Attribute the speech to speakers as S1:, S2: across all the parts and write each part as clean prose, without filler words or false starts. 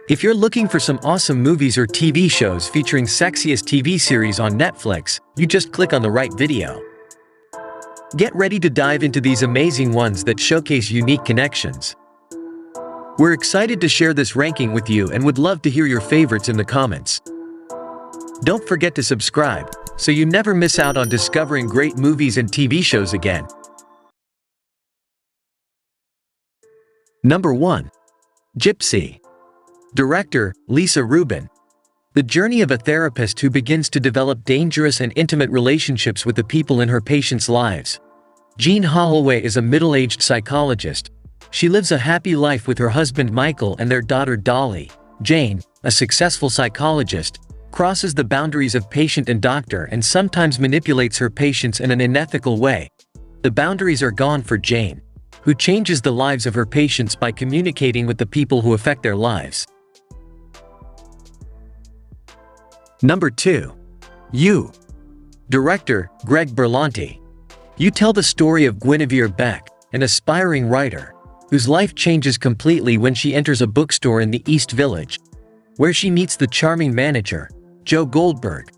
S1: If you're looking for some awesome movies or TV shows featuring Sexiest TV series on Netflix, you just click on the right video. Get ready to dive into these amazing ones that showcase unique connections. We're excited to share this ranking with you and would love to hear your favorites in the comments. Don't forget to subscribe, so you never miss out on discovering great movies and TV shows again. Number 1. Gypsy. Director, Lisa Rubin. The journey of a therapist who begins to develop dangerous and intimate relationships with the people in her patients' lives. Jean Holloway is a middle-aged psychologist. She lives a happy life with her husband Michael and their daughter Dolly. Jane, a successful psychologist, crosses the boundaries of patient and doctor and sometimes manipulates her patients in an unethical way. The boundaries are gone for Jane, who changes the lives of her patients by communicating with the people who affect their lives. Number 2. You. Director, Greg Berlanti. You tell the story of Guinevere Beck, an aspiring writer, whose life changes completely when she enters a bookstore in the East Village, where she meets the charming manager, Joe Goldberg.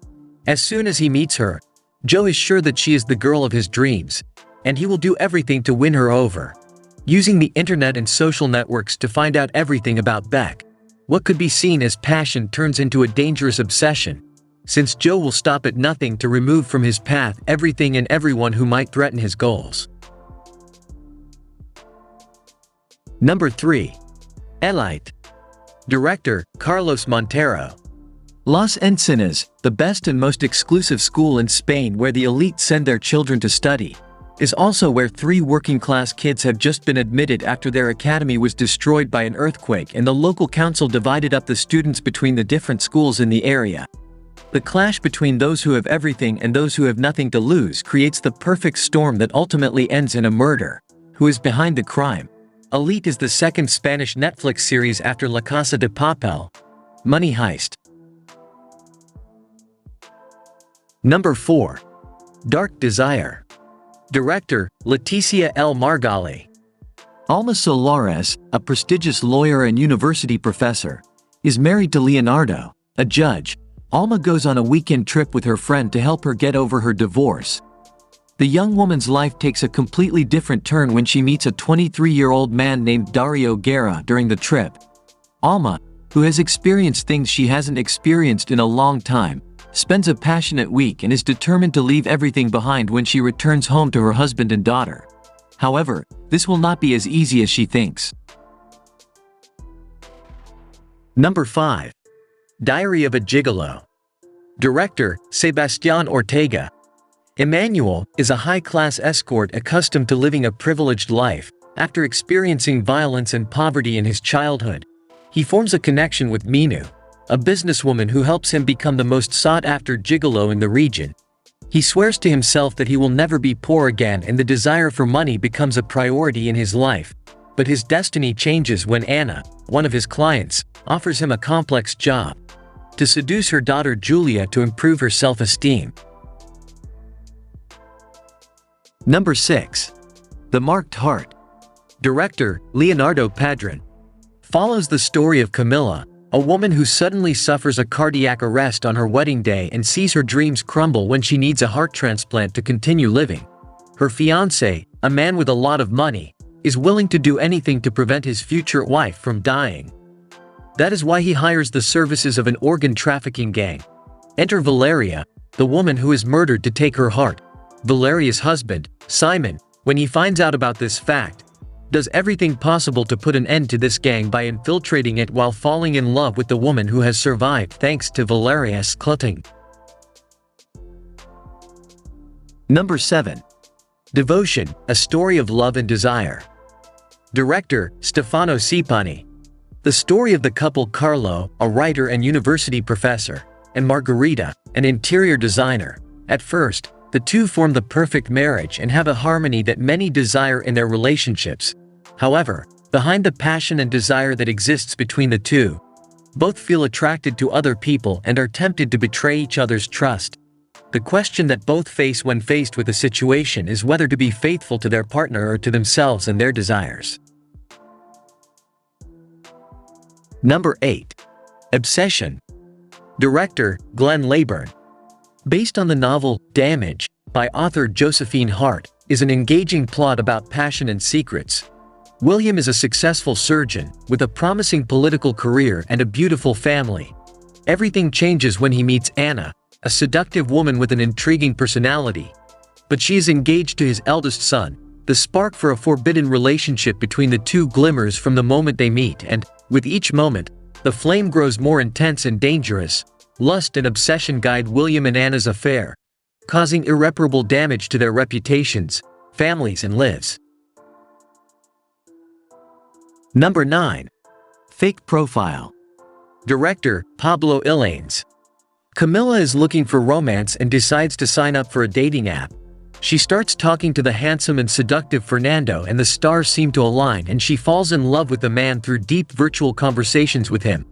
S1: As soon as he meets her, Joe is sure that she is the girl of his dreams, and he will do everything to win her over. Using the internet and social networks to find out everything about Beck, what could be seen as passion turns into a dangerous obsession, since Joe will stop at nothing to remove from his path everything and everyone who might threaten his goals. Number 3. Elite. Director, Carlos Montero. Las Encinas, the best and most exclusive school in Spain where the elite send their children to study, is also where 3 working-class kids have just been admitted after their academy was destroyed by an earthquake and the local council divided up the students between the different schools in the area. The clash between those who have everything and those who have nothing to lose creates the perfect storm that ultimately ends in a murder. Who is behind the crime? Elite is the second Spanish Netflix series after La Casa de Papel. Money Heist. Number 4. Dark Desire. Director, Leticia L. Margali. Alma Solares, a prestigious lawyer and university professor, is married to Leonardo, a judge. Alma goes on a weekend trip with her friend to help her get over her divorce. The young woman's life takes a completely different turn when she meets a 23-year-old man named Dario Guerra during the trip. Alma, who has experienced things she hasn't experienced in a long time, spends a passionate week and is determined to leave everything behind when she returns home to her husband and daughter. However, this will not be as easy as she thinks. Number 5. Diary of a Gigolo. Director, Sebastián Ortega. Emmanuel is a high-class escort accustomed to living a privileged life. After experiencing violence and poverty in his childhood, he forms a connection with Minu, a businesswoman who helps him become the most sought-after gigolo in the region. He swears to himself that he will never be poor again and the desire for money becomes a priority in his life. But his destiny changes when Anna, one of his clients, offers him a complex job to seduce her daughter Julia to improve her self-esteem. Number 6. The Marked Heart. Director, Leonardo Padrón. Follows the story of Camilla, a woman who suddenly suffers a cardiac arrest on her wedding day and sees her dreams crumble when she needs a heart transplant to continue living. Her fiancé, a man with a lot of money, is willing to do anything to prevent his future wife from dying. That is why he hires the services of an organ trafficking gang. Enter Valeria, the woman who is murdered to take her heart. Valeria's husband, Simon, when he finds out about this fact, does everything possible to put an end to this gang by infiltrating it while falling in love with the woman who has survived thanks to Valeria's clotting. Number 7. Devotion, a story of love and desire. Director, Stefano Cipani. The story of the couple Carlo, a writer and university professor, and Margherita, an interior designer. At first, the two form the perfect marriage and have a harmony that many desire in their relationships. However, behind the passion and desire that exists between the two, both feel attracted to other people and are tempted to betray each other's trust. The question that both face when faced with a situation is whether to be faithful to their partner or to themselves and their desires. Number 8. Obsession. Director, Glenn Leyburn. Based on the novel, Damage, by author Josephine Hart, is an engaging plot about passion and secrets. William is a successful surgeon, with a promising political career and a beautiful family. Everything changes when he meets Anna, a seductive woman with an intriguing personality. But she is engaged to his eldest son. The spark for a forbidden relationship between the two glimmers from the moment they meet, and, with each moment, the flame grows more intense and dangerous. Lust and obsession guide William and Anna's affair, causing irreparable damage to their reputations, families and lives. Number 9. Fake profile. Director, Pablo Illanes. Camilla is looking for romance and decides to sign up for a dating app. She starts talking to the handsome and seductive Fernando, and the stars seem to align, and she falls in love with the man through deep virtual conversations with him.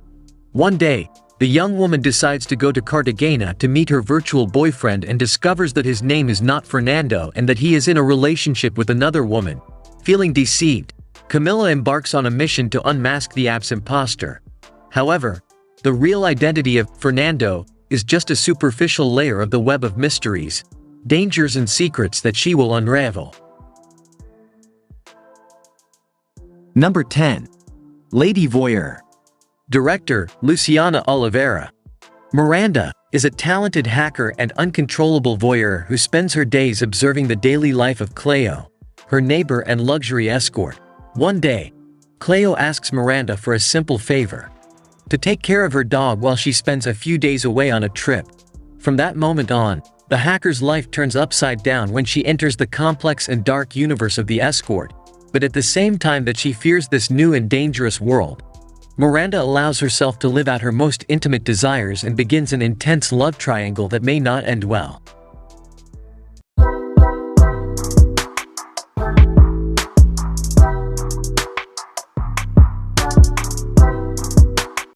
S1: One day, the young woman decides to go to Cartagena to meet her virtual boyfriend and discovers that his name is not Fernando and that he is in a relationship with another woman. Feeling deceived, Camilla embarks on a mission to unmask the app's imposter. However, the real identity of Fernando is just a superficial layer of the web of mysteries, dangers and secrets that she will unravel. Number 10. Lady Voyeur. Director, Luciana Oliveira. Miranda is a talented hacker and uncontrollable voyeur who spends her days observing the daily life of Cleo, her neighbor and luxury escort. One day, Cleo asks Miranda for a simple favor: to take care of her dog while she spends a few days away on a trip. From that moment on, the hacker's life turns upside down when she enters the complex and dark universe of the escort. But at the same time that she fears this new and dangerous world, Miranda allows herself to live out her most intimate desires and begins an intense love triangle that may not end well.